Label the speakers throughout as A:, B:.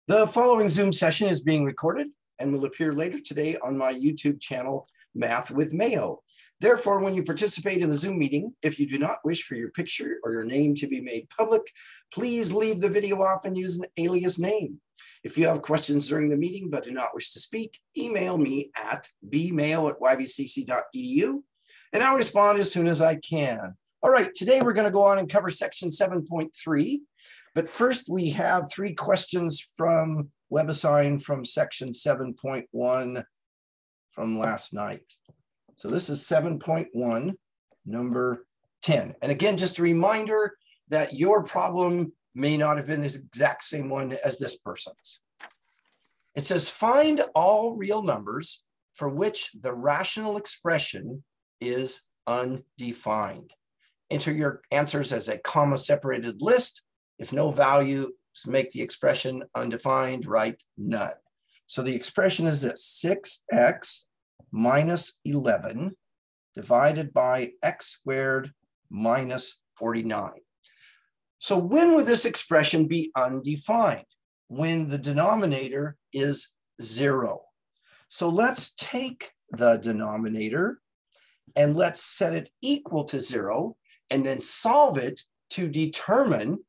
A: The following Zoom session is being recorded and will appear later today on my YouTube channel, Math with Mayo. Therefore, when you participate in the Zoom meeting, if you do not wish for your picture or your name to be made public, please leave the video off and use an alias name. If you have questions during the meeting but do not wish to speak, email me at bmayo@ybcc.edu and I'll respond as soon as I can. All right, today we're going to go on and cover section 7.3. But first, we have 3 questions from WebAssign from section 7.1 from last night. So this is 7.1, number 10. And again, just a reminder that your problem may not have been the exact same one as this person's. It says, find all real numbers for which the rational expression is undefined. Enter your answers as a comma-separated list. If no values make the expression undefined, write none. So the expression is this: 6x minus 11 divided by x squared minus 49. So when would this expression be undefined? When the denominator is 0. So let's take the denominator and let's set it equal to 0 and then solve it to determine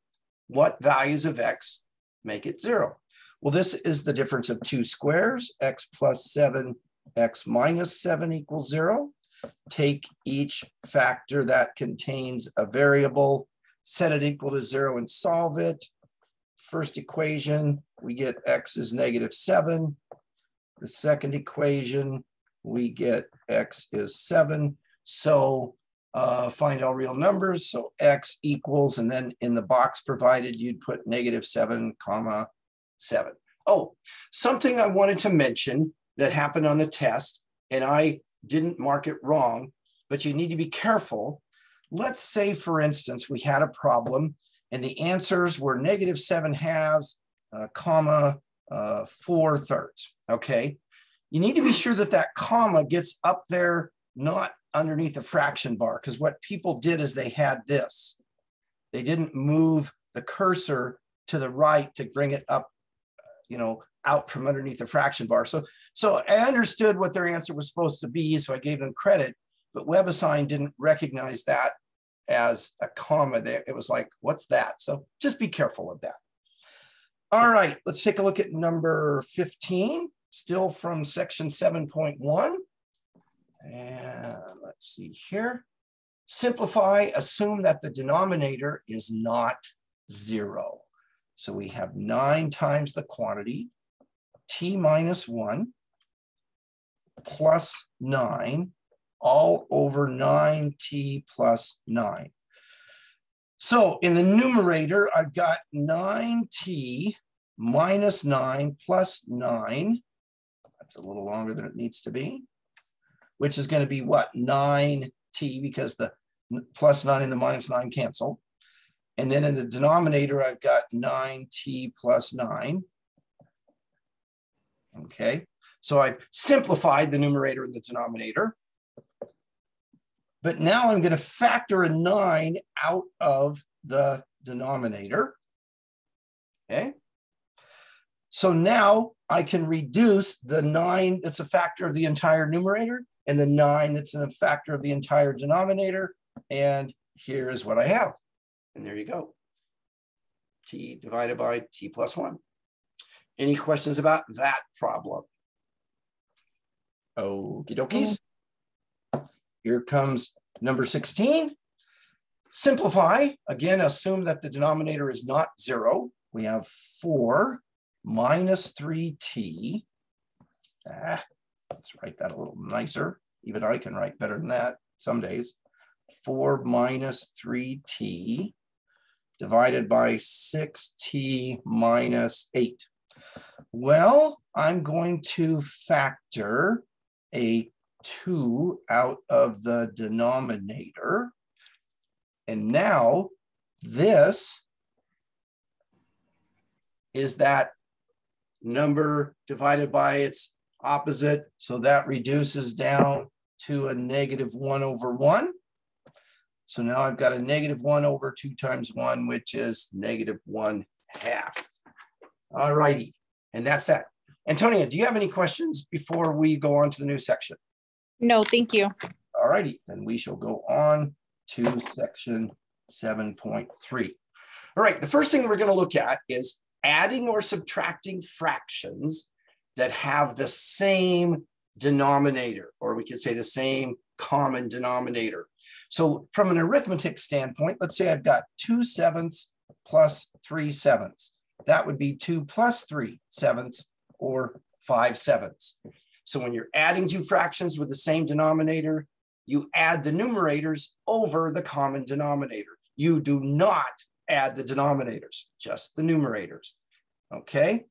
A: what values of x make it 0. Well, this is the difference of 2 squares, x plus 7, x minus 7 equals 0. Take each factor that contains a variable, set it equal to 0 and solve it. First equation, we get x is -7. The second equation, we get x is 7. So find all real numbers. So x equals, and then in the box provided, you'd put -7, 7. Oh, something I wanted to mention that happened on the test, and I didn't mark it wrong, but you need to be careful. Let's say, for instance, we had a problem and the answers were -7/2, 4/3, okay? You need to be sure that that comma gets up there, not underneath the fraction bar, because what people did is they had this. They didn't move the cursor to the right to bring it up, out from underneath the fraction bar. So I understood what their answer was supposed to be, so I gave them credit, but WebAssign didn't recognize that as a comma there. It was like, what's that? So just be careful of that. All right, let's take a look at number 15, still from section 7.1. And let's see here. Simplify, assume that the denominator is not 0. So we have 9 times the quantity, t minus 1 plus 9, all over 9t plus 9. So in the numerator, I've got 9t minus 9 plus 9. That's a little longer than it needs to be, which is going to be what? 9t, because the plus 9 and the minus 9 cancel. And then in the denominator, I've got 9t plus 9. Okay, so I simplified the numerator and the denominator. But now I'm going to factor a 9 out of the denominator. Okay, so now I can reduce the 9 that's a factor of the entire numerator and the 9 that's a factor of the entire denominator. And here is what I have. And there you go. T divided by t plus 1. Any questions about that problem? Okie dokies. Here comes number 16. Simplify. Again, assume that the denominator is not 0. We have 4 minus 3t. Let's write that a little nicer. Even I can write better than that some days. 4 minus 3t divided by 6t minus 8. Well, I'm going to factor a 2 out of the denominator. And now this is that number divided by its opposite. So that reduces down to a -1/1. So now I've got a -1/2 times 1, which is -1/2. All righty. And that's that. Antonia, do you have any questions before we go on to the new section?
B: No, thank you.
A: All righty, then we shall go on to section 7.3. All right, the first thing we're going to look at is adding or subtracting fractions that have the same denominator, or we could say the same common denominator. So from an arithmetic standpoint, let's say I've got 2/7 plus 3/7. That would be 2 plus 3/7 or 5/7. So when you're adding two fractions with the same denominator, you add the numerators over the common denominator. You do not add the denominators, just the numerators. Okay.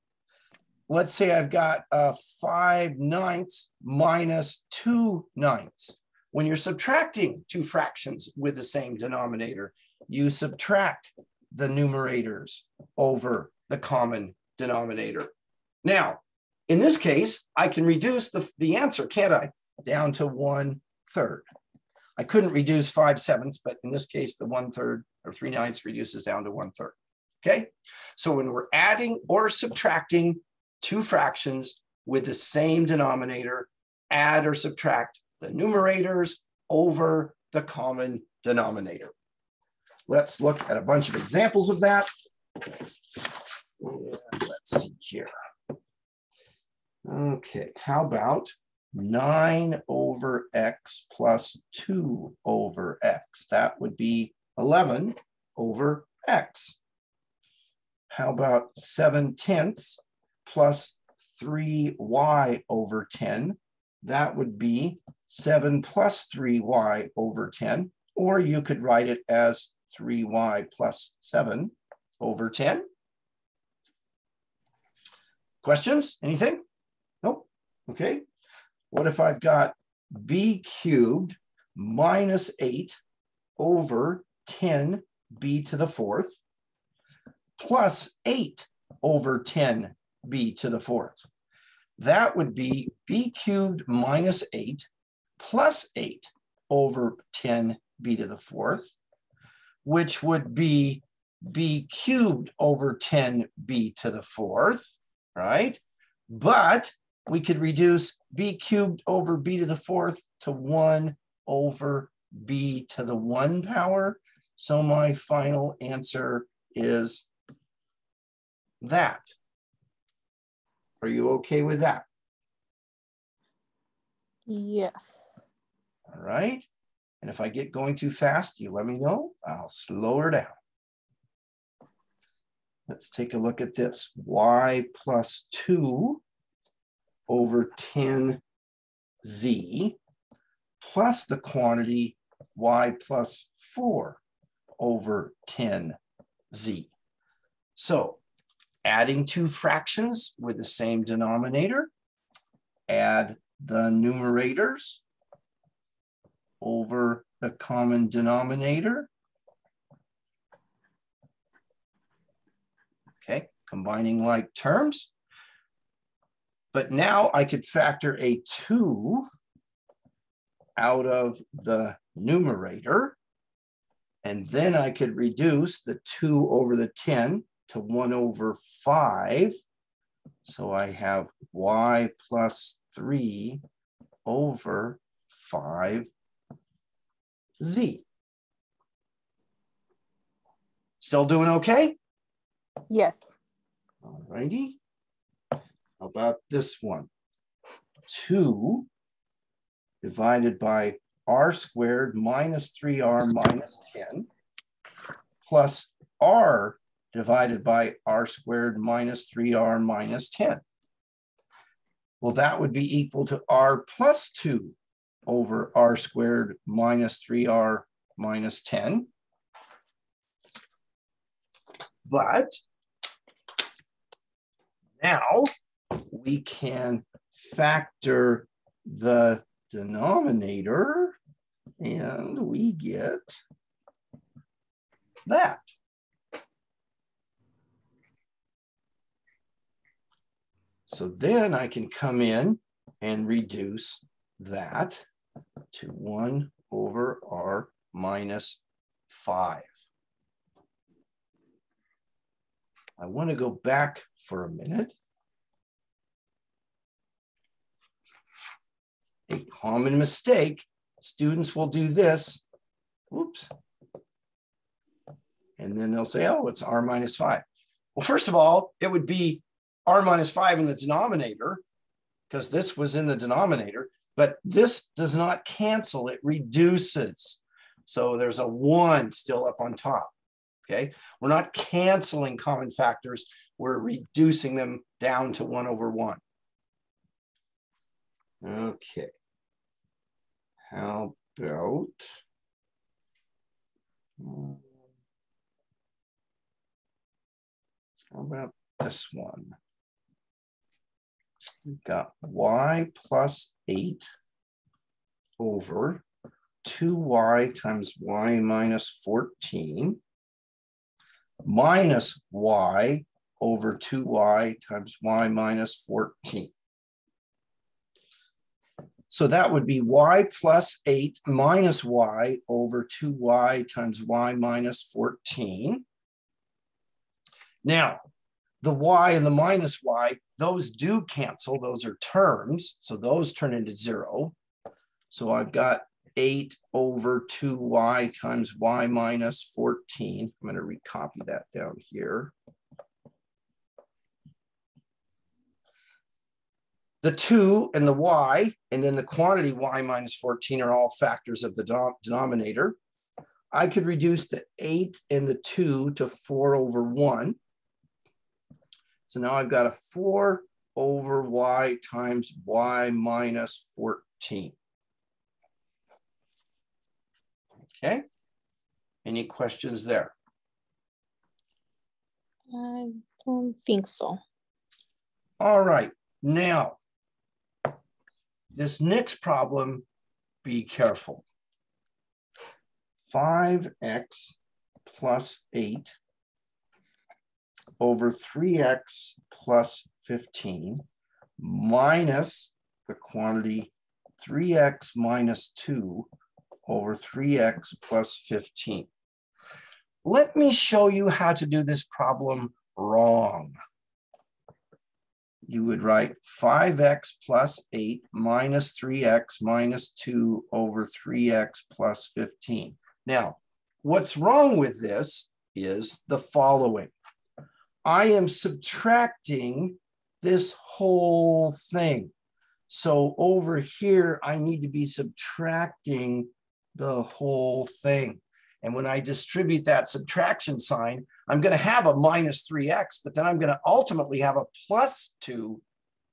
A: Let's say I've got 5/9 minus 2/9. When you're subtracting two fractions with the same denominator, you subtract the numerators over the common denominator. Now, in this case, I can reduce the answer, can't I? Down to 1/3. I couldn't reduce 5/7, but in this case, the 1/3 or 3/9 reduces down to 1/3. Okay, so when we're adding or subtracting two fractions with the same denominator, add or subtract the numerators over the common denominator. Let's look at a bunch of examples of that. Let's see here. Okay, how about 9 over x plus 2 over x? That would be 11 over x. How about 7/10 plus 3y over 10? That would be 7 plus 3y over 10, or you could write it as 3y plus 7 over 10. Questions? Anything? Nope. Okay. What if I've got b cubed minus 8 over 10b to the 4th plus 8 over 10b to the 4th? That would be b cubed minus 8 plus 8 over 10b to the 4th, which would be b cubed over 10b to the 4th, right? But we could reduce b cubed over b to the 4th to 1 over b to the 1 power. So my final answer is that. Are you okay with that?
B: Yes.
A: All right. And if I get going too fast, you let me know. I'll slow her down. Let's take a look at this. Y plus 2 over 10z plus the quantity y plus 4 over 10z. So adding two fractions with the same denominator, add the numerators over the common denominator. Okay, combining like terms. But now I could factor a 2 out of the numerator, and then I could reduce the 2 over the 10 to 1 over 5. So I have y plus 3 over 5z. Still doing okay?
B: Yes.
A: All righty. How about this one? 2 divided by r squared minus 3r minus 10 plus r divided by r squared minus 3r minus 10. Well, that would be equal to r plus 2 over r squared minus 3r minus 10. But now we can factor the denominator and we get that. So then I can come in and reduce that to 1 over r minus 5. I want to go back for a minute a common mistake, students will do this. Whoops. And then they'll say, oh, it's r minus 5. Well, first of all, it would be r minus 5 in the denominator, because this was in the denominator, but this does not cancel, it reduces. So there's a 1 still up on top, okay? We're not canceling common factors, we're reducing them down to 1 over 1. Okay. How about this one? We've got y plus 8 over 2y times y minus 14 minus y over 2y times y minus 14. So that would be y plus 8 minus y over 2y times y minus 14. Now, the y and the minus y, those do cancel. Those are terms. So those turn into 0. So I've got 8 over 2y times y minus 14. I'm going to recopy that down here. The 2 and the y, and then the quantity y minus 14 are all factors of the denominator. I could reduce the 8 and the 2 to 4 over 1. So now I've got a 4 over y times y minus 14. Okay. Any questions there?
B: I don't think so.
A: All right. Now, this next problem, be careful. 5x plus 8 over 3x plus 15 minus the quantity 3x minus 2 over 3x plus 15. Let me show you how to do this problem wrong. You would write 5x plus 8 minus 3x minus 2 over 3x plus 15. Now, what's wrong with this is the following. I am subtracting this whole thing. So over here, I need to be subtracting the whole thing. And when I distribute that subtraction sign, I'm going to have a minus 3x, but then I'm going to ultimately have a plus 2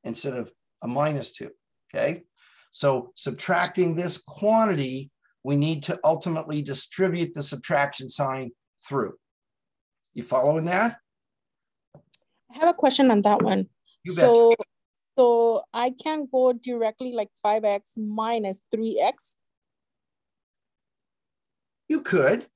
A: instead of a minus 2, okay? So subtracting this quantity, we need to ultimately distribute the subtraction sign through. You following that?
B: I have a question on that one.
A: You betcha.
B: So I can go directly like 5x minus 3x.
A: You could.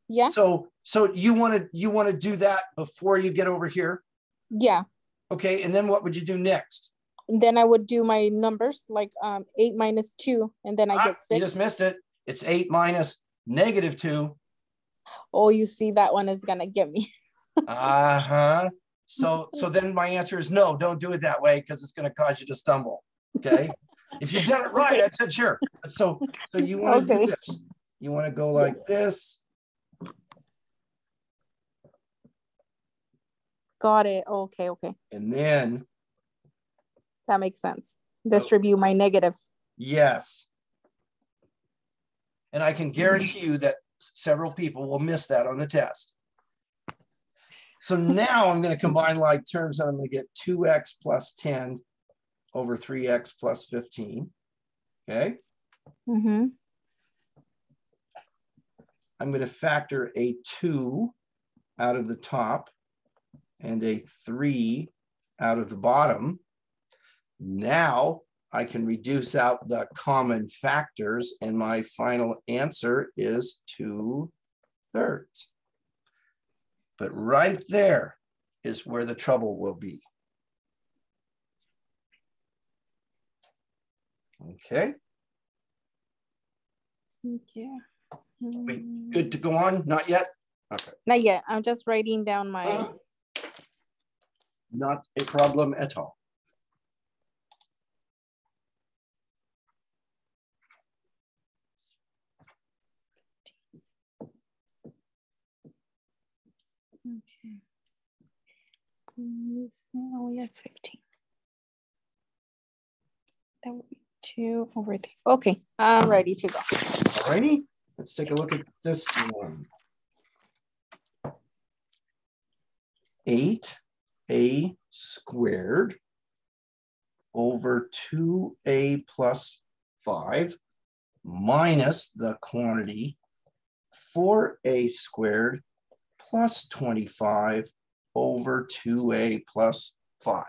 B: Yeah.
A: So you want to do that before you get over here?
B: Yeah.
A: Okay, and then what would you do next?
B: And then I would do my numbers like 8 minus 2, and then I get 6.
A: You just missed it. It's 8 minus negative 2.
B: Oh, you see, that one is gonna get me.
A: Uh-huh. So then my answer is no, don't do it that way because it's going to cause you to stumble. Okay. If you've done it right, I said sure. So you want to do this. You want to go like this.
B: Got it. Okay.
A: And then
B: that makes sense. Distribute my negative.
A: Yes. And I can guarantee you that several people will miss that on the test. So now I'm going to combine like terms and I'm going to get 2x plus 10 over 3x plus 15. Okay.
B: Mm-hmm.
A: I'm going to factor a 2 out of the top and a 3 out of the bottom. Now I can reduce out the common factors and my final answer is 2/3. But right there is where the trouble will be. Okay.
B: Yeah.
A: We good to go on? Not yet? Okay.
B: Not yet. I'm just writing down my...
A: Not a problem at all.
B: Okay. Oh, yes, 15. That would be 2 over 3. Okay, I'm ready to go.
A: All righty, let's take a look at this one. 8a squared over 2a plus 5 minus the quantity 4a squared plus 25 over 2a plus 5.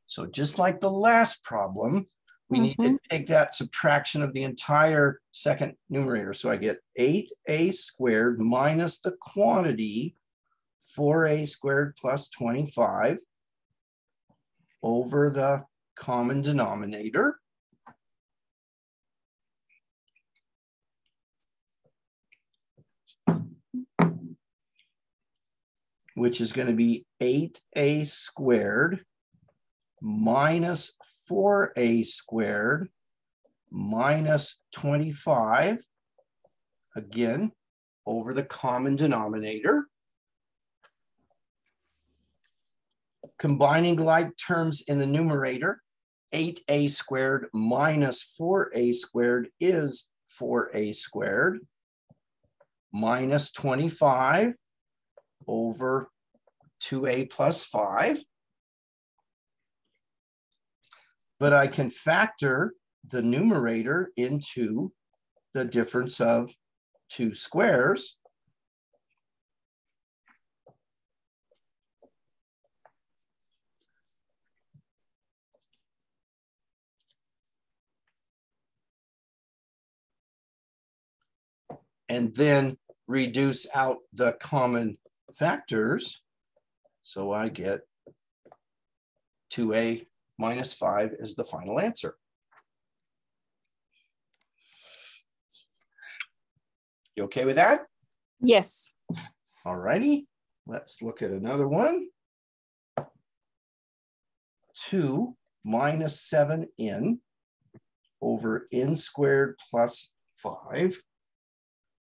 A: So just like the last problem, we need to take that subtraction of the entire second numerator. So I get 8a squared minus the quantity 4a squared plus 25 over the common denominator. Which is going to be 8a squared minus 4a squared minus 25, again, over the common denominator. Combining like terms in the numerator, 8a squared minus 4a squared is 4a squared minus 25 over 2a plus 5. But I can factor the numerator into the difference of two squares. And then reduce out the common factors. So I get 2a minus 5 is the final answer. You okay with that?
B: Yes.
A: All righty, let's look at another one. 2 minus 7n over n squared plus 5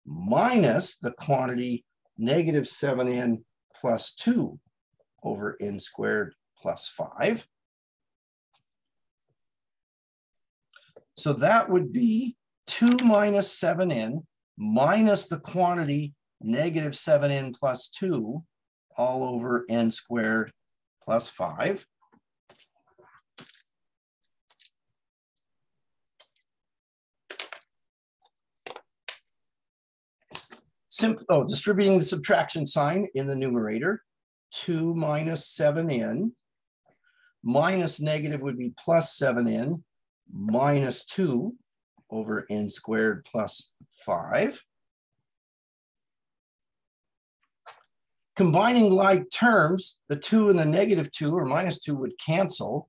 A: minus the quantity negative 7n plus 2 over n squared plus 5. So that would be 2 minus 7n minus the quantity negative 7n plus 2 all over n squared plus 5. Distributing the subtraction sign in the numerator, 2 minus 7n minus negative would be plus 7n minus 2 over n squared plus 5. Combining like terms, the 2 and the negative 2 or minus 2 would cancel.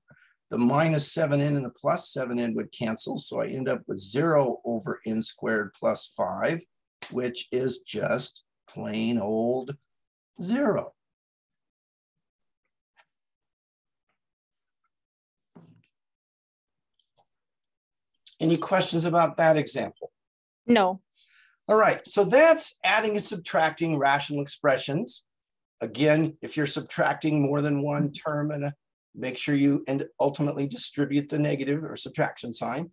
A: The minus 7n and the plus 7n would cancel. So I end up with 0 over n squared plus 5, which is just plain old 0. Any questions about that example?
B: No.
A: All right, so that's adding and subtracting rational expressions. Again, if you're subtracting more than one term, and make sure you ultimately distribute the negative or subtraction sign.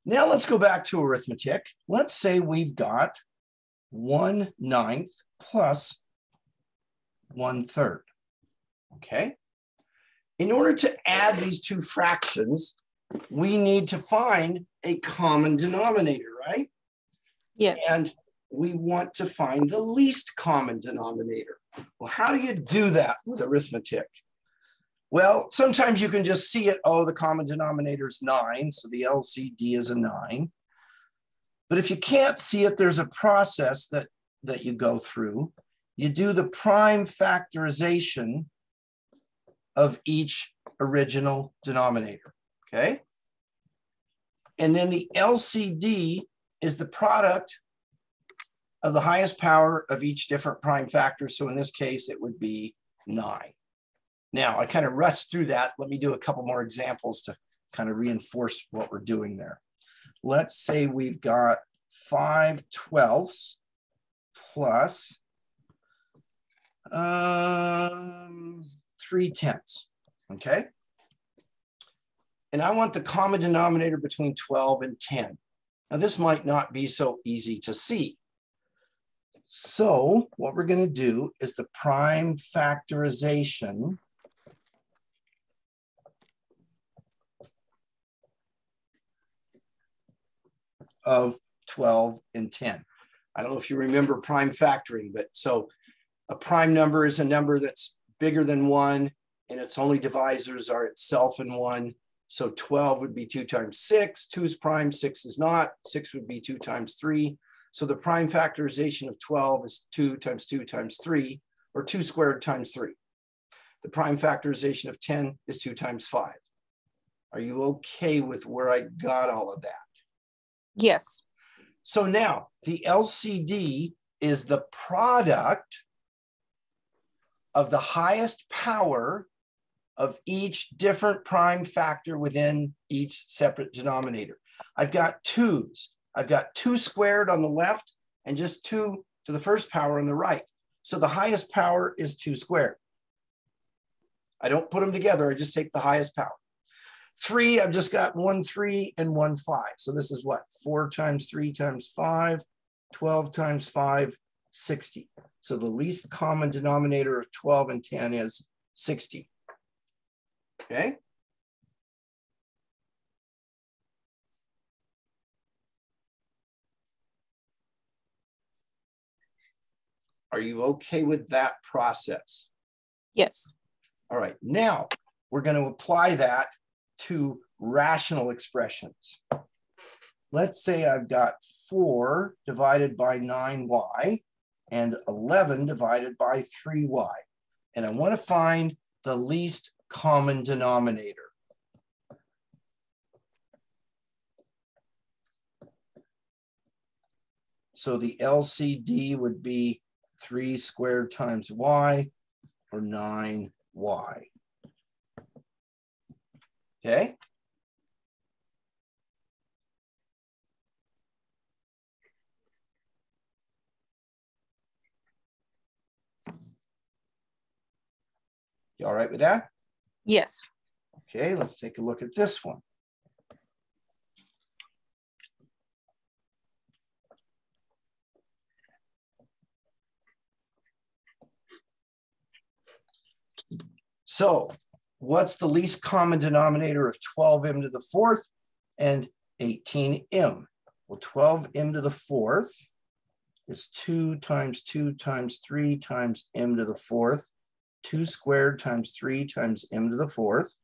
A: Now let's go back to arithmetic. Let's say we've got 1/9 plus 1/3, okay? In order to add these two fractions, we need to find a common denominator, right?
B: Yes.
A: And we want to find the least common denominator. Well, how do you do that with arithmetic? Well, sometimes you can just see it, oh, the common denominator is 9, so the LCD is a 9. But if you can't see it, there's a process that you go through. You do the prime factorization of each original denominator, okay? And then the LCD is the product of the highest power of each different prime factor. So in this case, it would be 9. Now, I kind of rushed through that. Let me do a couple more examples to kind of reinforce what we're doing there. Let's say we've got 5/12 plus 3/10, okay? And I want the common denominator between 12 and 10. Now this might not be so easy to see. So what we're going to do is the prime factorization of 12 and 10. I don't know if you remember prime factoring, but so a prime number is a number that's bigger than 1 and its only divisors are itself and 1. So 12 would be 2 times 6, 2 is prime, 6 is not, 6 would be 2 times 3. So the prime factorization of 12 is 2 times 2 times 3, or 2 squared times 3. The prime factorization of 10 is 2 times 5. Are you okay with where I got all of that?
B: Yes.
A: So now the LCD is the product of the highest power of each different prime factor within each separate denominator. I've got 2's. I've got 2 squared on the left and just 2 to the first power on the right. So the highest power is 2 squared. I don't put them together. I just take the highest power. 3, I've just got 1 3 and 1 5. So this is what? 4 times 3 times 5, 12 times 5, 60. So the least common denominator of 12 and 10 is 60. Okay. Are you okay with that process?
B: Yes.
A: All right. Now we're going to apply that to rational expressions. Let's say I've got 4 divided by 9y and 11 divided by 3y. And I want to find the least common denominator. So the LCD would be 3 squared times y, or 9y. Okay? You all right with that?
B: Yes.
A: Okay, let's take a look at this one. So what's the least common denominator of 12m to the 4th and 18m? Well, 12m to the 4th is 2 times 2 times 3 times m to the 4th, 2 squared times 3 times m to the 4th.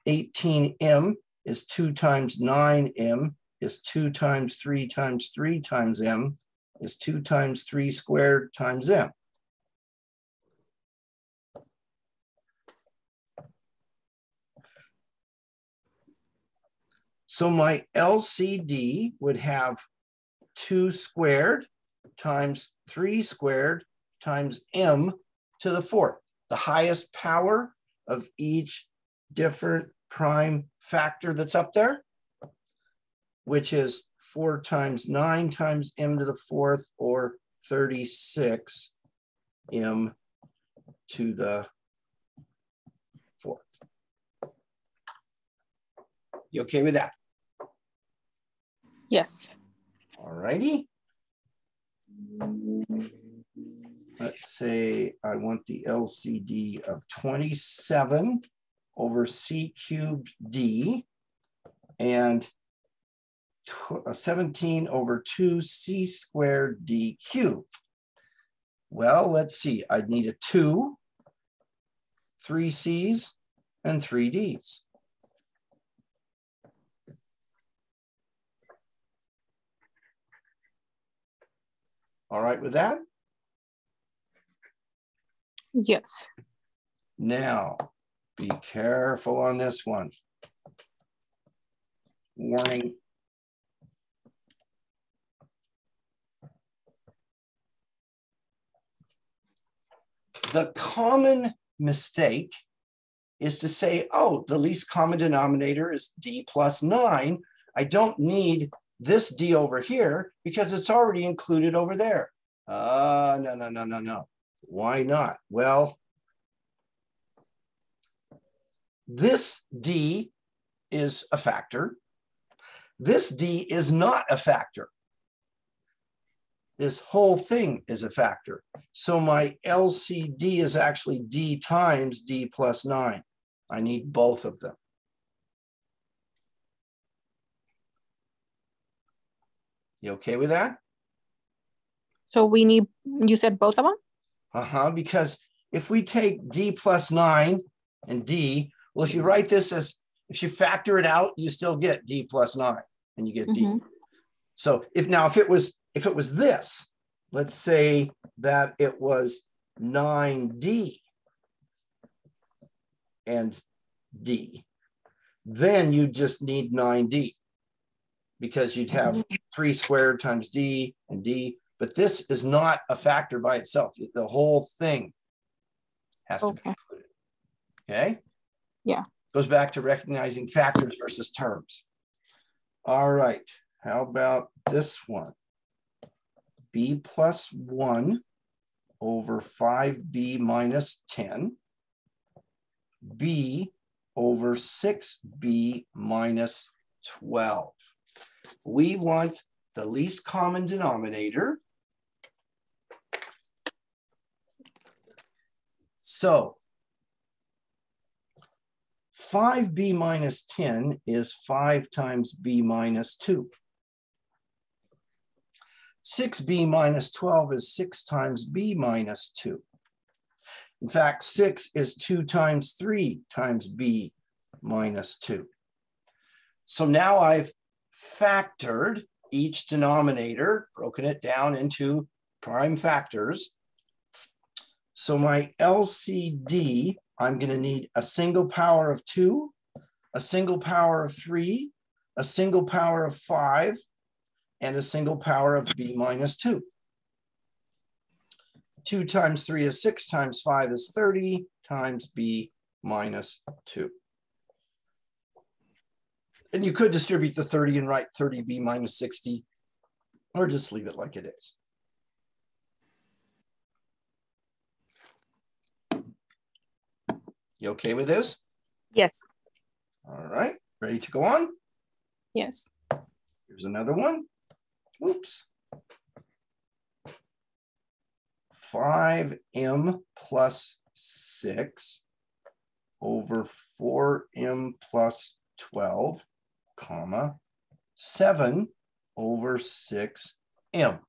A: 18m is 2 times 9m, is 2 times 3 times 3 times m, is 2 times 3 squared times m. So my LCD would have 2 squared times 3 squared times m to the 4th, the highest power of each different prime factor that's up there, which is 4 times 9 times m to the 4th, or 36 m to the 4th. You okay with that?
B: Yes.
A: All righty. Let's say I want the LCD of 27 over c cubed d and 17 over 2c squared d cubed. Well, let's see. I'd need a 2, 3 c's, and 3 d's. All right with that?
B: Yes.
A: Now, be careful on this one. Warning. The common mistake is to say, oh, the least common denominator is d plus 9. I don't need this d over here because it's already included over there. No. Why not? Well, this d is a factor. This d is not a factor. This whole thing is a factor. So my LCD is actually d times d plus 9. I need both of them. You okay with that?
B: So we need, you said both of them?
A: Because if we take d plus 9 and d, well, if you write this as, if you factor it out, you still get d plus 9 and you get d. So if it was this, let's say that it was 9d and d, then you just need 9d because you'd have 3 squared times d and d, but this is not a factor by itself. The whole thing has to be included. Okay?
B: Yeah.
A: Goes back to recognizing factors versus terms. All right. How about this one? B plus 1 over 5b minus 10. B over 6b minus 12. We want the least common denominator. So 5b minus 10 is 5 times b minus 2. 6b minus 12 is 6 times b minus 2. In fact, 6 is 2 times 3 times b minus 2. So now I've factored each denominator, broken it down into prime factors. So my LCD, I'm going to need a single power of 2, a single power of 3, a single power of 5, and a single power of b minus 2. 2 times 3 is 6, times 5 is 30, times b minus 2. And you could distribute the 30 and write 30b minus 60, or just leave it like it is. You okay with this?
B: Yes.
A: All right, ready to go on?
B: Yes.
A: Here's another one. Oops. 5m plus 6 over 4m plus 12, comma, 7 over 6m.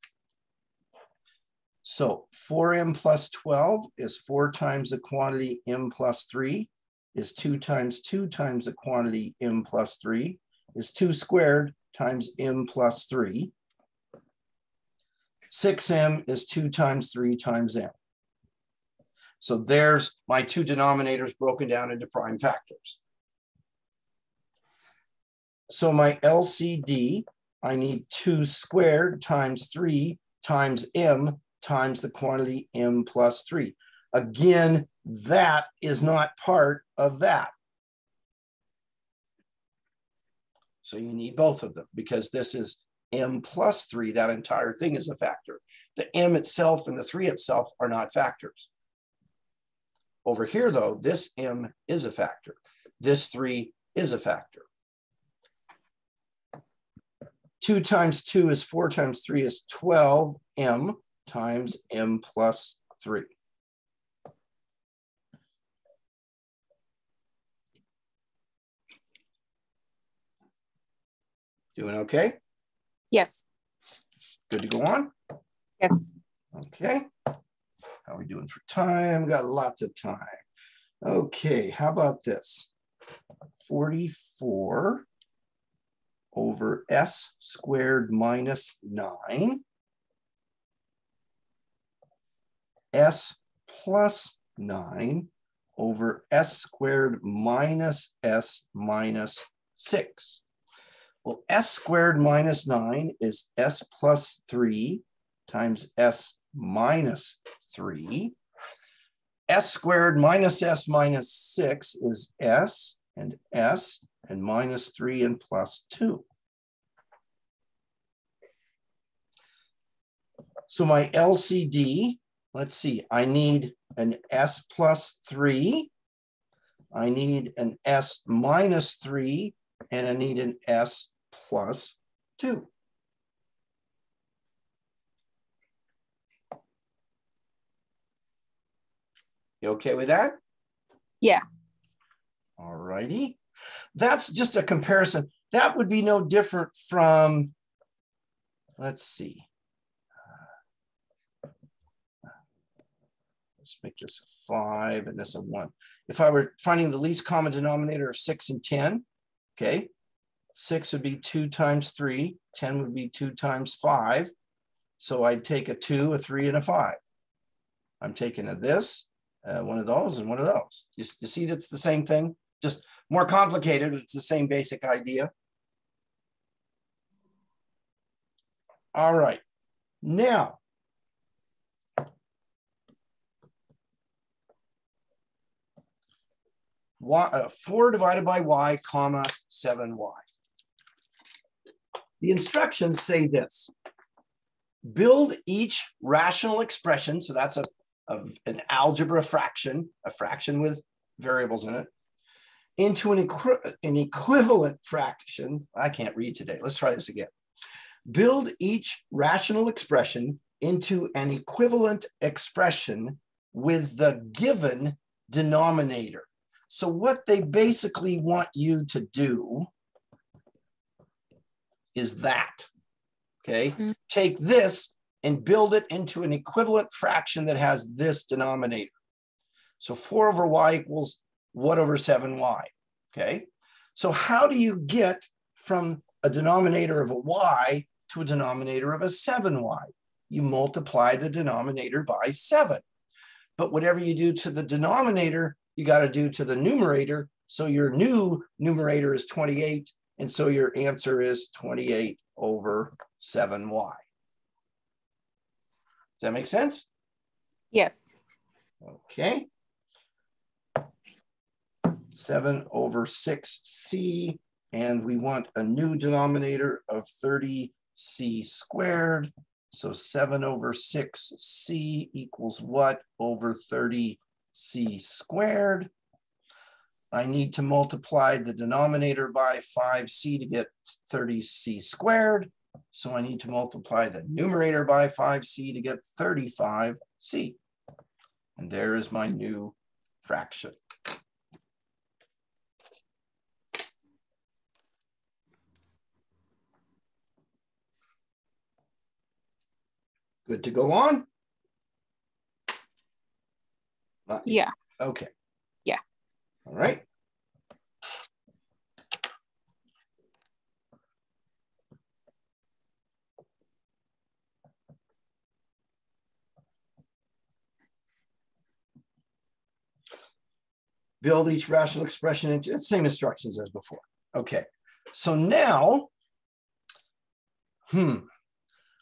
A: So 4m plus 12 is 4 times the quantity m plus 3, is 2 times 2 times the quantity m plus 3, is 2 squared times m plus 3. 6m is 2 times 3 times m. So there's my two denominators broken down into prime factors. So my LCD, I need 2 squared times 3 times m times the quantity m plus 3. Again, that is not part of that. So you need both of them because this is m plus 3. That entire thing is a factor. The m itself and the 3 itself are not factors. Over here, though, this m is a factor. This 3 is a factor. 2 times 2 is 4 times 3 is 12m times m plus 3. Doing okay?
B: Yes.
A: Good to go on?
B: Yes.
A: Okay. How are we doing for time? Got lots of time. Okay, how about this? 44 over s squared minus 9. S plus 9 over s squared minus s minus 6. Well, s squared minus 9 is s plus 3 times s minus 3. S squared minus s minus 6 is s and minus 3 and plus 2. So my LCD, let's see, I need an S plus 3. I need an S minus 3, and I need an S plus 2. You okay with that?
B: Yeah.
A: All righty. That's just a comparison. That would be no different from, let's see. Let's make this a 5 and this a 1. If I were finding the least common denominator of 6 and 10, okay, 6 would be 2 times 3, 10 would be 2 times 5. So I'd take a 2, a 3, and a 5. I'm taking a this, one of those, and one of those. You see that's the same thing, just more complicated, but it's the same basic idea. All right, now, 4 divided by y, comma, 7y. The instructions say this: build each rational expression, so that's an algebra fraction, a fraction with variables in it, into an equivalent fraction. I can't read today. Let's try this again. Build each rational expression into an equivalent expression with the given denominator. So what they basically want you to do is that, okay? Take this and build it into an equivalent fraction that has this denominator. So 4 over y equals what over 7y, okay? So how do you get from a denominator of a y to a denominator of a 7y? You multiply the denominator by 7. But whatever you do to the denominator, you got to do to the numerator. So your new numerator is 28. And so your answer is 28 over 7y. Does that make sense?
B: Yes.
A: Okay. 7 over 6c. And we want a new denominator of 30c squared. So 7 over 6c equals what over 30c squared? I need to multiply the denominator by 5c to get 30c squared. So I need to multiply the numerator by 5c to get 35c. And there is my new fraction. Good to go on?
B: Yeah.
A: Okay.
B: Yeah.
A: All right. Build each rational expression into the same instructions as before. Okay. So now,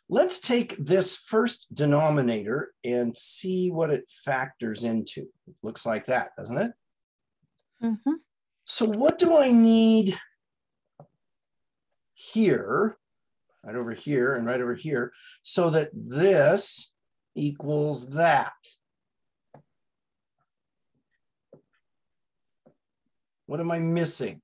A: let's take this first denominator and see what it factors into. It looks like that, doesn't it?
B: Mm-hmm.
A: So what do I need here, right over here and right over here, so that this equals that? What am I missing?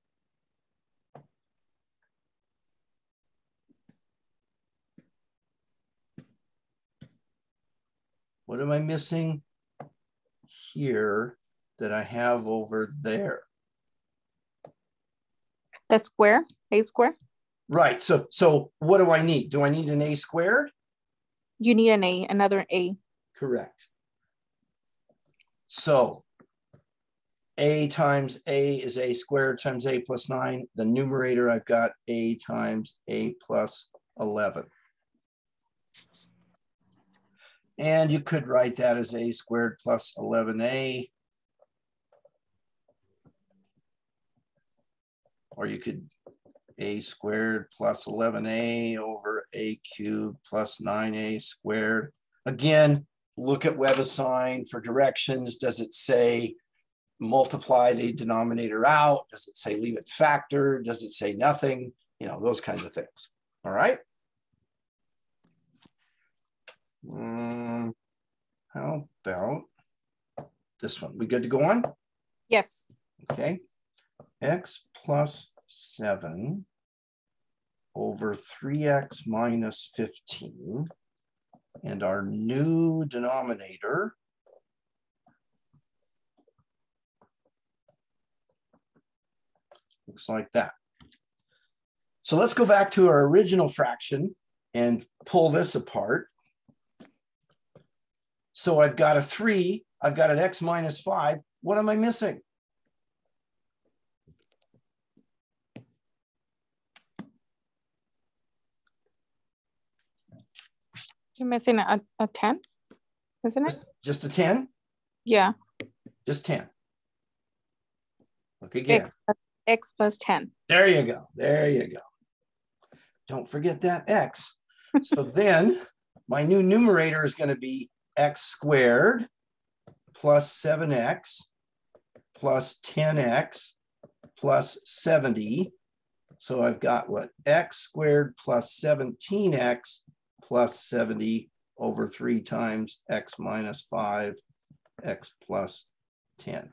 A: What am I missing here that I have over there?
B: The square, a square.
A: Right. So what do I need? Do I need an a squared?
B: You need an a, another a.
A: Correct. So a times a is a squared times a plus 9. The numerator, I've got a times a plus 11. And you could write that as a squared plus 11a. Or you could a squared plus 11a over a cubed plus 9a squared. Again, look at WebAssign for directions. Does it say multiply the denominator out? Does it say leave it factored? Does it say nothing? You know, those kinds of things. All right. about this one? We good to go on?
B: Yes.
A: Okay. X plus 7 over 3x minus 15. And our new denominator looks like that. So let's go back to our original fraction and pull this apart. So I've got a 3, I've got an x minus 5. What am I missing?
B: You're missing a 10, isn't it?
A: Just a 10?
B: Yeah.
A: Just 10. Look again.
B: X plus 10.
A: There you go. There you go. Don't forget that x. So then my new numerator is going to be x squared plus 7x plus 10x plus 70. So I've got what? X squared plus 17x plus 70 over 3 times x minus 5, x plus 10.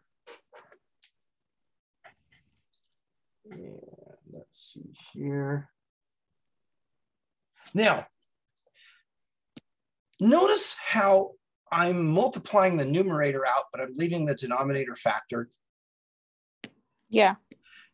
A: And let's see here. Now, notice how I'm multiplying the numerator out, but I'm leaving the denominator factored.
B: Yeah.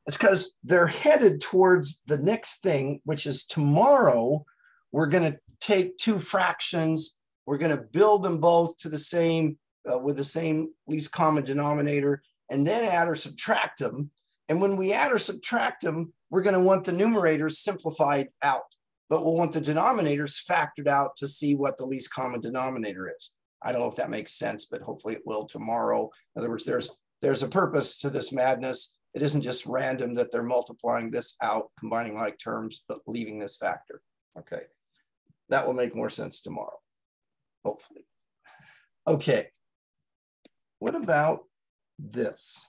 A: It's because they're headed towards the next thing, which is tomorrow, we're going to take two fractions. We're going to build them both to the same, with the same least common denominator, and then add or subtract them. And when we add or subtract them, we're going to want the numerators simplified out, but we'll want the denominators factored out to see what the least common denominator is. I don't know if that makes sense, but hopefully it will tomorrow. In other words, there's a purpose to this madness. It isn't just random that they're multiplying this out, combining like terms, but leaving this factor. Okay, that will make more sense tomorrow, hopefully. Okay, what about this?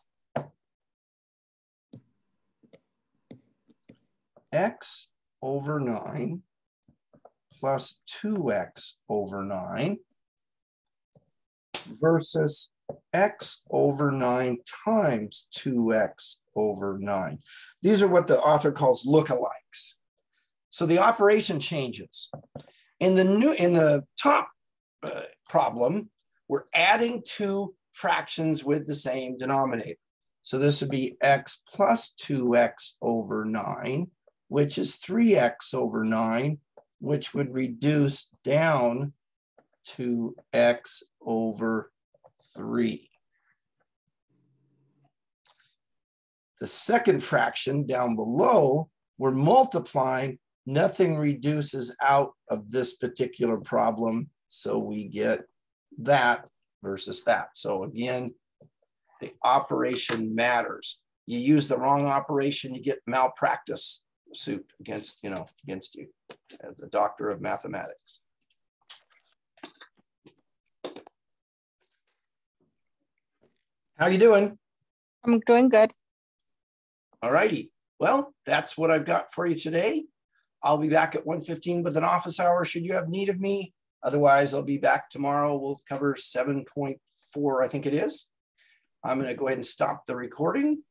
A: X over 9 plus 2x over 9 versus x over 9 times 2x over 9. These are what the author calls lookalikes. So the operation changes. In the top problem, we're adding two fractions with the same denominator. So this would be x plus 2x over 9, which is 3x over 9, which would reduce down to x over 3. The second fraction down below, we're multiplying. Nothing reduces out of this particular problem, so we get that versus that. So again, the operation matters. You use the wrong operation, you get malpractice suit against you as a doctor of mathematics. How you doing?
B: I'm doing good.
A: All righty. Well, that's what I've got for you today. I'll be back at 1:15 with an office hour should you have need of me. Otherwise, I'll be back tomorrow. We'll cover 7.4, I think it is. I'm going to go ahead and stop the recording.